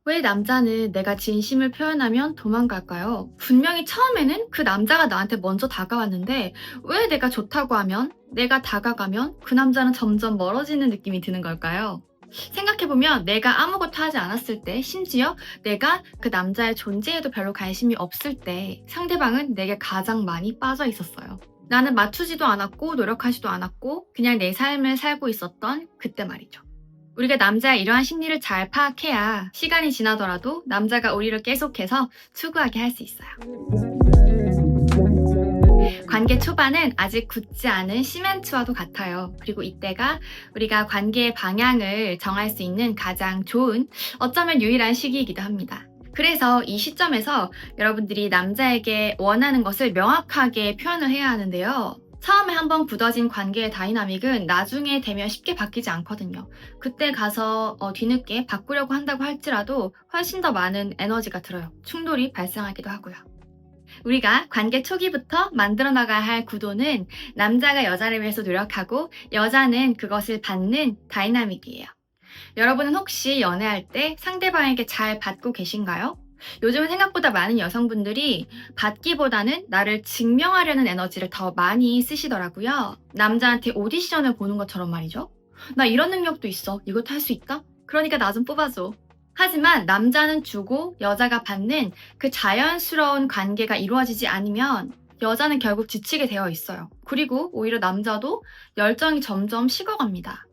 왜 남자는 내가 진심을 표현하면 도망갈까요? 분명히 처음에는 그 남자가 나한테 먼저 다가왔는데 왜 내가 좋다고 하면, 내가 다가가면 그 남자는 점점 멀어지는 느낌이 드는 걸까요? 생각해보면 내가 아무것도 하지 않았을 때, 심지어 내가 그 남자의 존재에도 별로 관심이 없을 때 상대방은 내게 가장 많이 빠져 있었어요. 나는 맞추지도 않았고 노력하지도 않았고 그냥 내 삶을 살고 있었던 그때 말이죠. 우리가 남자의 이러한 심리를 잘 파악해야 시간이 지나더라도 남자가 우리를 계속해서 추구하게 할 수 있어요. 관계 초반은 아직 굳지 않은 시멘트와도 같아요. 그리고 이때가 우리가 관계의 방향을 정할 수 있는 가장 좋은, 어쩌면 유일한 시기이기도 합니다. 그래서 이 시점에서 여러분들이 남자에게 원하는 것을 명확하게 표현을 해야 하는데요. 처음에 한번 굳어진 관계의 다이나믹은 나중에 되면 쉽게 바뀌지 않거든요. 그때 가서 뒤늦게 바꾸려고 한다고 할지라도 훨씬 더 많은 에너지가 들어요. 충돌이 발생하기도 하고요. 우리가 관계 초기부터 만들어 나가야 할 구도는 남자가 여자를 위해서 노력하고 여자는 그것을 받는 다이나믹이에요. 여러분은 혹시 연애할 때 상대방에게 잘 받고 계신가요? 요즘은 생각보다 많은 여성분들이 받기보다는 나를 증명하려는 에너지를 더 많이 쓰시더라고요. 남자한테 오디션을 보는 것처럼 말이죠. 나 이런 능력도 있어. 이것도 할 수 있다? 그러니까 나 좀 뽑아줘. 하지만 남자는 주고 여자가 받는 그 자연스러운 관계가 이루어지지 않으면 여자는 결국 지치게 되어 있어요. 그리고 오히려 남자도 열정이 점점 식어갑니다.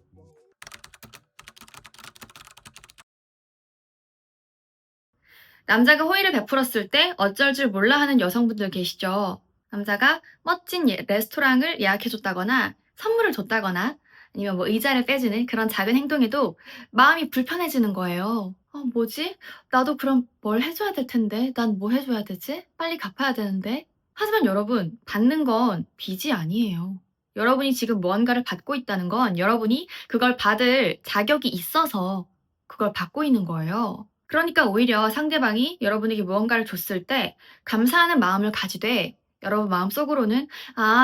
남자가 호의를 베풀었을 때 어쩔 줄 몰라 하는 여성분들 계시죠? 남자가 멋진 레스토랑을 예약해줬다거나 선물을 줬다거나 아니면 뭐 의자를 빼주는 그런 작은 행동에도 마음이 불편해지는 거예요. 뭐지? 나도 그럼 뭘 해줘야 될 텐데. 난 뭐 해줘야 되지? 빨리 갚아야 되는데. 하지만 여러분, 받는 건 빚이 아니에요. 여러분이 지금 무언가를 받고 있다는 건 여러분이 그걸 받을 자격이 있어서 그걸 받고 있는 거예요. 그러니까 오히려 상대방이 여러분에게 무언가를 줬을 때 감사하는 마음을 가지되 여러분 마음속으로는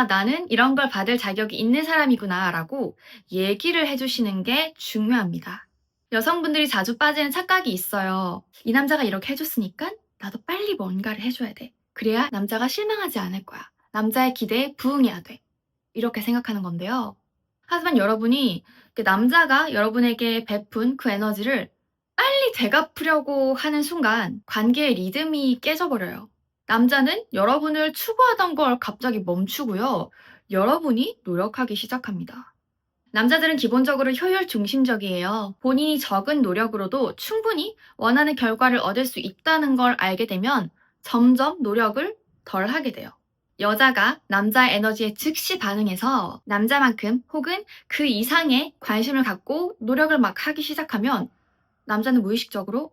나는 이런 걸 받을 자격이 있는 사람이구나 라고 얘기를 해주시는 게 중요합니다. 여성분들이 자주 빠지는 착각이 있어요. 이 남자가 이렇게 해줬으니까 나도 빨리 뭔가를 해줘야 돼. 그래야 남자가 실망하지 않을 거야. 남자의 기대에 부응해야 돼. 이렇게 생각하는 건데요. 하지만 여러분이 남자가 여러분에게 베푼 그 에너지를 빨리 되갚으려고 하는 순간 관계의 리듬이 깨져버려요. 남자는 여러분을 추구하던 걸 갑자기 멈추고요. 여러분이 노력하기 시작합니다. 남자들은 기본적으로 효율 중심적이에요. 본인이 적은 노력으로도 충분히 원하는 결과를 얻을 수 있다는 걸 알게 되면 점점 노력을 덜 하게 돼요. 여자가 남자의 에너지에 즉시 반응해서 남자만큼 혹은 그 이상의 관심을 갖고 노력을 막 하기 시작하면 남자는 무의식적으로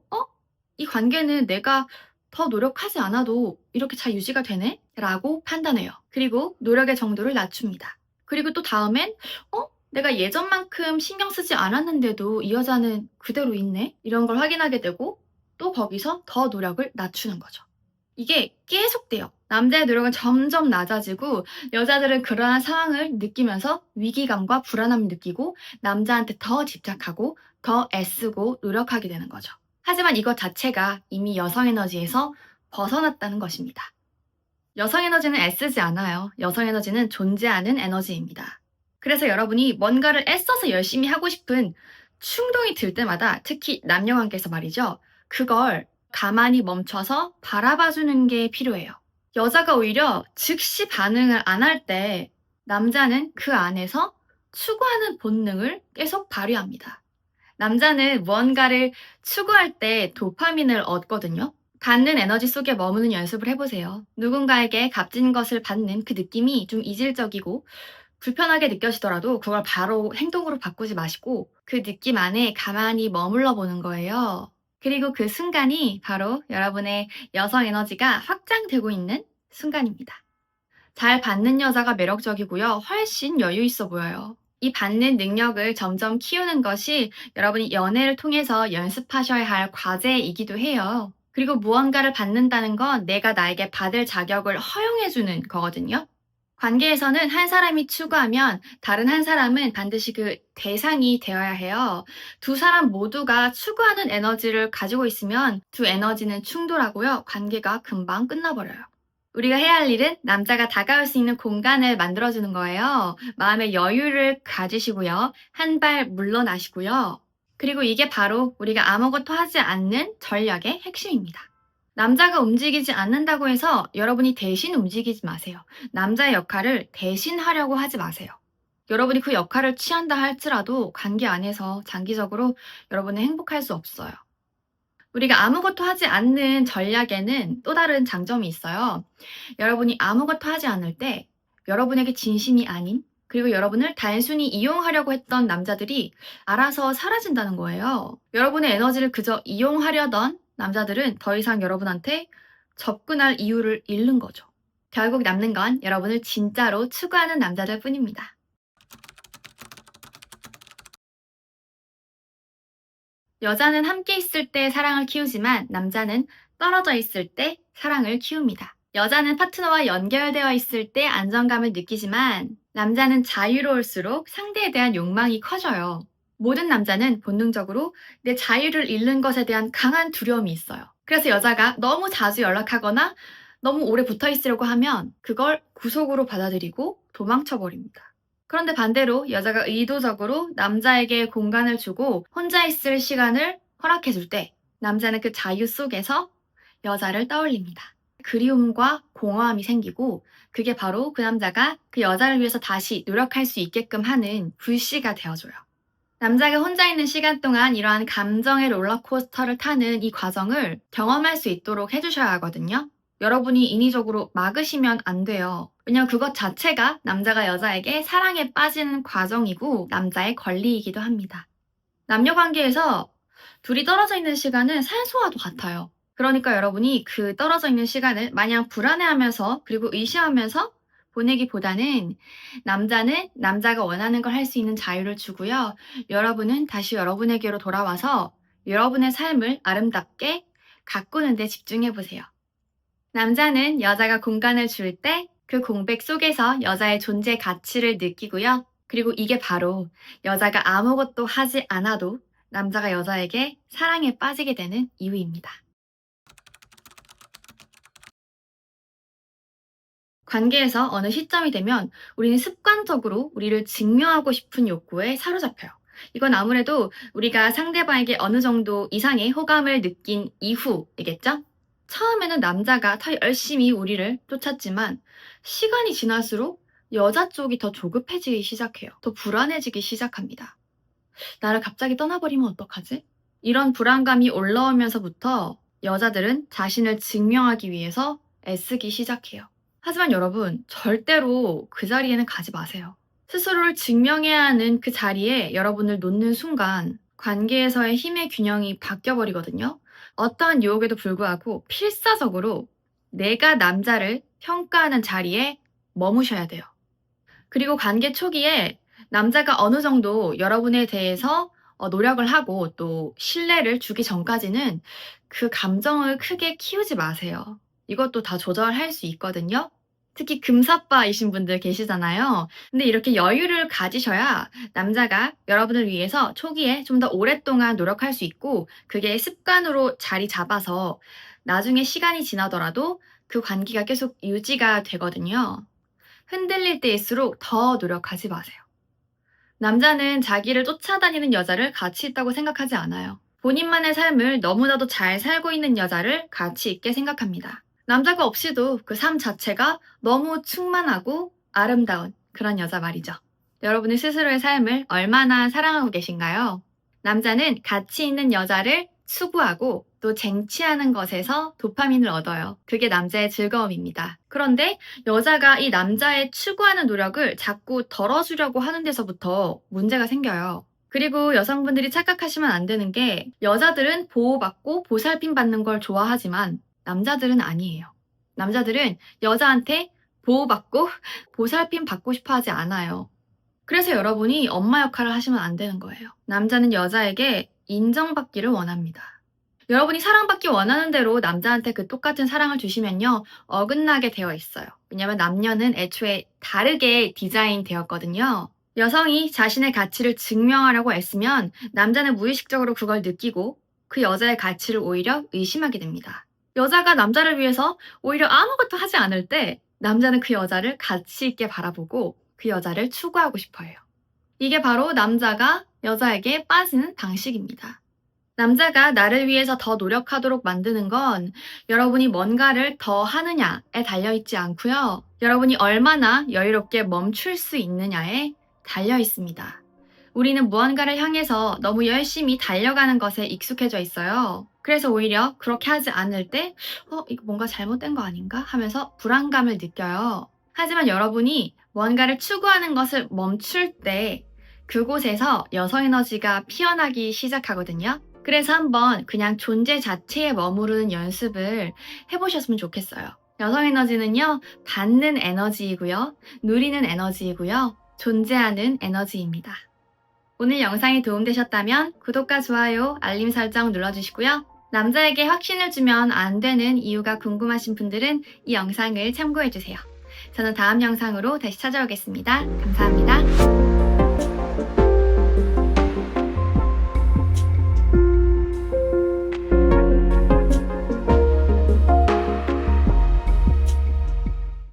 이 관계는 내가 더 노력하지 않아도 이렇게 잘 유지가 되네? 라고 판단해요. 그리고 노력의 정도를 낮춥니다. 그리고 또 다음엔 내가 예전만큼 신경 쓰지 않았는데도 이 여자는 그대로 있네? 이런 걸 확인하게 되고 또 거기서 더 노력을 낮추는 거죠. 이게 계속돼요. 남자의 노력은 점점 낮아지고 여자들은 그러한 상황을 느끼면서 위기감과 불안함을 느끼고 남자한테 더 집착하고 더 애쓰고 노력하게 되는 거죠. 하지만 이것 자체가 이미 여성 에너지에서 벗어났다는 것입니다. 여성 에너지는 애쓰지 않아요. 여성 에너지는 존재하는 에너지입니다. 그래서 여러분이 뭔가를 애써서 열심히 하고 싶은 충동이 들 때마다, 특히 남녀관계에서 말이죠. 그걸 가만히 멈춰서 바라봐주는 게 필요해요. 여자가 오히려 즉시 반응을 안 할 때 남자는 그 안에서 추구하는 본능을 계속 발휘합니다. 남자는 무언가를 추구할 때 도파민을 얻거든요. 받는 에너지 속에 머무는 연습을 해보세요. 누군가에게 값진 것을 받는 그 느낌이 좀 이질적이고 불편하게 느껴지더라도 그걸 바로 행동으로 바꾸지 마시고 그 느낌 안에 가만히 머물러 보는 거예요. 그리고 그 순간이 바로 여러분의 여성 에너지가 확장되고 있는 순간입니다. 잘 받는 여자가 매력적이고요. 훨씬 여유 있어 보여요. 이 받는 능력을 점점 키우는 것이 여러분이 연애를 통해서 연습하셔야 할 과제이기도 해요. 그리고 무언가를 받는다는 건 내가 나에게 받을 자격을 허용해주는 거거든요. 관계에서는 한 사람이 추구하면 다른 한 사람은 반드시 그 대상이 되어야 해요. 두 사람 모두가 추구하는 에너지를 가지고 있으면 두 에너지는 충돌하고요. 관계가 금방 끝나버려요. 우리가 해야 할 일은 남자가 다가올 수 있는 공간을 만들어주는 거예요. 마음의 여유를 가지시고요. 한 발 물러나시고요. 그리고 이게 바로 우리가 아무것도 하지 않는 전략의 핵심입니다. 남자가 움직이지 않는다고 해서 여러분이 대신 움직이지 마세요. 남자의 역할을 대신하려고 하지 마세요. 여러분이 그 역할을 취한다 할지라도 관계 안에서 장기적으로 여러분은 행복할 수 없어요. 우리가 아무것도 하지 않는 전략에는 또 다른 장점이 있어요. 여러분이 아무것도 하지 않을 때 여러분에게 진심이 아닌, 그리고 여러분을 단순히 이용하려고 했던 남자들이 알아서 사라진다는 거예요. 여러분의 에너지를 그저 이용하려던 남자들은 더 이상 여러분한테 접근할 이유를 잃는 거죠. 결국 남는 건 여러분을 진짜로 추구하는 남자들 뿐입니다. 여자는 함께 있을 때 사랑을 키우지만 남자는 떨어져 있을 때 사랑을 키웁니다. 여자는 파트너와 연결되어 있을 때 안정감을 느끼지만 남자는 자유로울수록 상대에 대한 욕망이 커져요. 모든 남자는 본능적으로 내 자유를 잃는 것에 대한 강한 두려움이 있어요. 그래서 여자가 너무 자주 연락하거나 너무 오래 붙어 있으려고 하면 그걸 구속으로 받아들이고 도망쳐 버립니다. 그런데 반대로 여자가 의도적으로 남자에게 공간을 주고 혼자 있을 시간을 허락해 줄 때 남자는 그 자유 속에서 여자를 떠올립니다. 그리움과 공허함이 생기고 그게 바로 그 남자가 그 여자를 위해서 다시 노력할 수 있게끔 하는 불씨가 되어줘요. 남자가 혼자 있는 시간 동안 이러한 감정의 롤러코스터를 타는 이 과정을 경험할 수 있도록 해주셔야 하거든요. 여러분이 인위적으로 막으시면 안 돼요. 왜냐면 그것 자체가 남자가 여자에게 사랑에 빠지는 과정이고 남자의 권리이기도 합니다. 남녀 관계에서 둘이 떨어져 있는 시간은 산소와도 같아요. 그러니까 여러분이 그 떨어져 있는 시간을 마냥 불안해하면서 그리고 의심하면서 보내기보다는 남자는 남자가 원하는 걸 할 수 있는 자유를 주고요. 여러분은 다시 여러분에게로 돌아와서 여러분의 삶을 아름답게 가꾸는 데 집중해 보세요. 남자는 여자가 공간을 줄 때 그 공백 속에서 여자의 존재 가치를 느끼고요. 그리고 이게 바로 여자가 아무것도 하지 않아도 남자가 여자에게 사랑에 빠지게 되는 이유입니다. 관계에서 어느 시점이 되면 우리는 습관적으로 우리를 증명하고 싶은 욕구에 사로잡혀요. 이건 아무래도 우리가 상대방에게 어느 정도 이상의 호감을 느낀 이후이겠죠? 처음에는 남자가 더 열심히 우리를 쫓았지만 시간이 지날수록 여자 쪽이 더 조급해지기 시작해요. 더 불안해지기 시작합니다. 나를 갑자기 떠나버리면 어떡하지? 이런 불안감이 올라오면서부터 여자들은 자신을 증명하기 위해서 애쓰기 시작해요. 하지만 여러분, 절대로 그 자리에는 가지 마세요. 스스로를 증명해야 하는 그 자리에 여러분을 놓는 순간 관계에서의 힘의 균형이 바뀌어버리거든요. 어떠한 유혹에도 불구하고 필사적으로 내가 남자를 평가하는 자리에 머무셔야 돼요. 그리고 관계 초기에 남자가 어느 정도 여러분에 대해서 노력을 하고 또 신뢰를 주기 전까지는 그 감정을 크게 키우지 마세요. 이것도 다 조절할 수 있거든요. 특히 금사빠이신 분들 계시잖아요. 근데 이렇게 여유를 가지셔야 남자가 여러분을 위해서 초기에 좀 더 오랫동안 노력할 수 있고 그게 습관으로 자리 잡아서 나중에 시간이 지나더라도 그 관계가 계속 유지가 되거든요. 흔들릴 때일수록 더 노력하지 마세요. 남자는 자기를 쫓아다니는 여자를 가치 있다고 생각하지 않아요. 본인만의 삶을 너무나도 잘 살고 있는 여자를 가치 있게 생각합니다. 남자가 없이도 그 삶 자체가 너무 충만하고 아름다운 그런 여자 말이죠. 여러분의 스스로의 삶을 얼마나 사랑하고 계신가요? 남자는 가치 있는 여자를 추구하고 또 쟁취하는 것에서 도파민을 얻어요. 그게 남자의 즐거움입니다. 그런데 여자가 이 남자의 추구하는 노력을 자꾸 덜어주려고 하는 데서부터 문제가 생겨요. 그리고 여성분들이 착각하시면 안 되는 게 여자들은 보호받고 보살핌 받는 걸 좋아하지만 남자들은 아니에요. 남자들은 여자한테 보호받고 보살핌 받고 싶어 하지 않아요. 그래서 여러분이 엄마 역할을 하시면 안 되는 거예요. 남자는 여자에게 인정받기를 원합니다. 여러분이 사랑받기 원하는 대로 남자한테 그 똑같은 사랑을 주시면요, 어긋나게 되어 있어요. 왜냐면 남녀는 애초에 다르게 디자인되었거든요. 여성이 자신의 가치를 증명하려고 애쓰면 남자는 무의식적으로 그걸 느끼고 그 여자의 가치를 오히려 의심하게 됩니다. 여자가 남자를 위해서 오히려 아무것도 하지 않을 때 남자는 그 여자를 가치 있게 바라보고 그 여자를 추구하고 싶어 해요. 이게 바로 남자가 여자에게 빠지는 방식입니다. 남자가 나를 위해서 더 노력하도록 만드는 건 여러분이 뭔가를 더 하느냐에 달려있지 않고요. 여러분이 얼마나 여유롭게 멈출 수 있느냐에 달려 있습니다. 우리는 무언가를 향해서 너무 열심히 달려가는 것에 익숙해져 있어요. 그래서 오히려 그렇게 하지 않을 때, 이거 뭔가 잘못된 거 아닌가? 하면서 불안감을 느껴요. 하지만 여러분이 뭔가를 추구하는 것을 멈출 때 그곳에서 여성 에너지가 피어나기 시작하거든요. 그래서 한번 그냥 존재 자체에 머무르는 연습을 해보셨으면 좋겠어요. 여성 에너지는요, 받는 에너지이고요, 누리는 에너지이고요, 존재하는 에너지입니다. 오늘 영상이 도움되셨다면 구독과 좋아요, 알림 설정 눌러주시고요. 남자에게 확신을 주면 안 되는 이유가 궁금하신 분들은 이 영상을 참고해주세요. 저는 다음 영상으로 다시 찾아오겠습니다. 감사합니다.